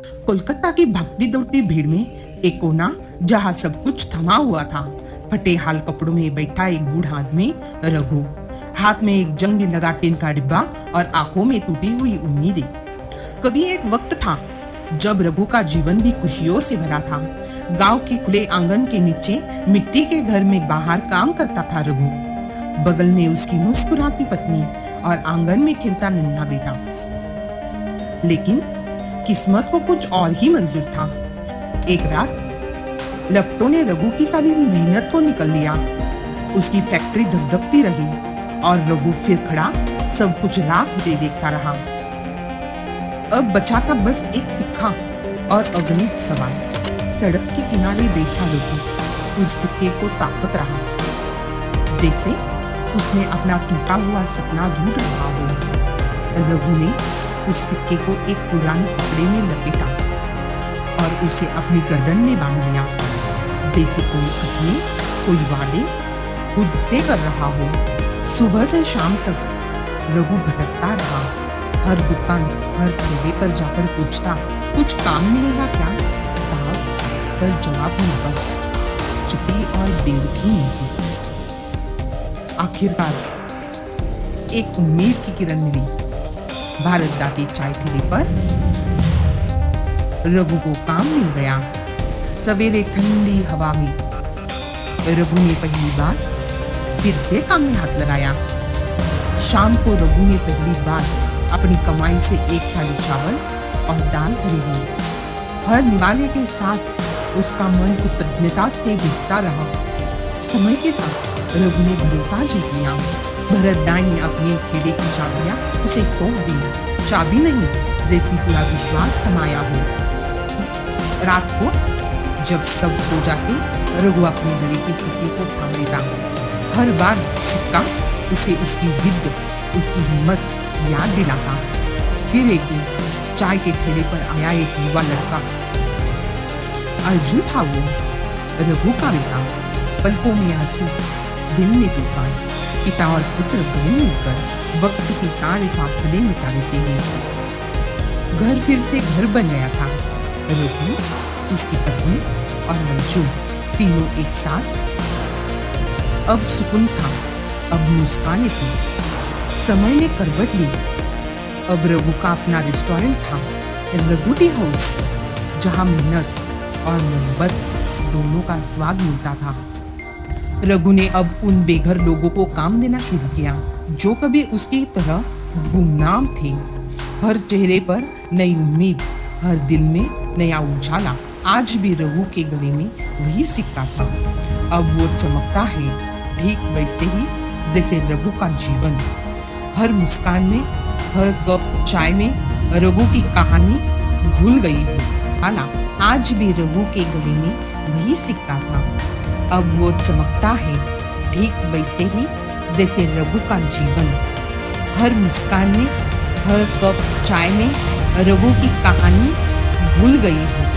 कोलकाता की भागती दौड़ती भीड़ में एक कोना जहां सब कुछ थमा हुआ था। फटे हाल कपड़ों में बैठा एक बूढ़ा आदमी रघु, हाथ में एक जंग में लगा टिन का डिब्बा और आंखों में टूटी हुई उम्मीदें। कभी एक वक्त था जब रघु का जीवन भी खुशियों से भरा था। गांव के खुले आंगन के नीचे मिट्टी के घर में बाहर काम करता था रघु। बगल में उसकी मुस्कुराती पत्नी और आंगन में खिलता नन्हा बेटा। लेकिन किस्मत को कुछ और ही मंजूर था। एक रात लपटों ने रघु की सारी मेहनत को निकल लिया। उसकी फैक्ट्री धकधकती रही और रघु फिर खड़ा सब कुछ राख होते देखता रहा। अब बचा था बस एक सिक्का और अगणित सवाल। सड़क के किनारे बैठा रघु उस सिक्के को ताकत रहा, जैसे उसने अपना टूटा हुआ सपना ढूंढ रहा हो। रघु ने उस सिक्के को एक पुराने कपड़े में लपेटा और उसे अपनी गर्दन में बांध लिया, जैसे कोई कसमें, कोई वादे खुद से कर रहा हो। सुबह से शाम तक रघु भटकता रहा। हर दुकान, हर ठेले पर जाकर पूछता, कुछ काम मिलेगा क्या साहब? पर जवाब में बस चुप्पी और बेरुखी मिलती। आखिरकार एक उम्मीद की किरण मिली। भारत दा के चाय ठेले पर रघु को काम मिल गया। सवेरे ठंडी हवा में रघु ने पहली बार फिर से काम में हाथ लगाया। शाम को रघु ने पहली बार अपनी कमाई से एक थाली चावल और दाल खरीदी। हर निवाले के साथ उसका मन कृतज्ञता से भीगता रहा। समय के साथ रघु ने भरोसा जीत लिया। भरत दाई ने अपने ठेले की चाबियां उसे सौंप दी। चाबी नहीं, जैसी पूरा विश्वास थमाया हो। रात को जब सब सो जाते, रघु अपने गले के सिक्के को थाम लेता। हर बार सिक्का उसे उसकी जिद, उसकी हिम्मत याद दिलाता। फिर एक दिन चाय के ठेले पर आया एक युवा लड़का। अर्जुन था वो, रघु का बेटा। पलकों में आंसू, दिल में तूफान। पिता और पुत्र गले मिलकर वक्त के सारे फासले मिटा देते हैं। घर फिर से घर बन गया था। रघु, उसकी पत्नी और अर्जुन तीनों एक साथ। अब सुकून था, अब मुस्कानें थी। समय ने करवट ली। अब रघु का अपना रेस्टोरेंट था, रघु टी हाउस, जहां मेहनत और मोहब्बत दोनों का स्वाद मिलता था। रघु ने अब उन बेघर लोगों को काम देना शुरू किया जो कभी उसकी तरह गुमनाम थे। हर चेहरे पर नई उम्मीद, हर दिल में नया उजाला। आज भी रघु के गले में वही सिक्का था। अब वो चमकता है ठीक वैसे ही जैसे रघु का जीवन। हर मुस्कान में, हर कप चाय में रघु की कहानी भूल गई हो। आला, आज भी रघु के गले में वही सिक्का था। अब वो चमकता है ठीक वैसे ही जैसे रघु का जीवन। हर मुस्कान में, हर कप चाय में रघु की कहानी भूल गई हो।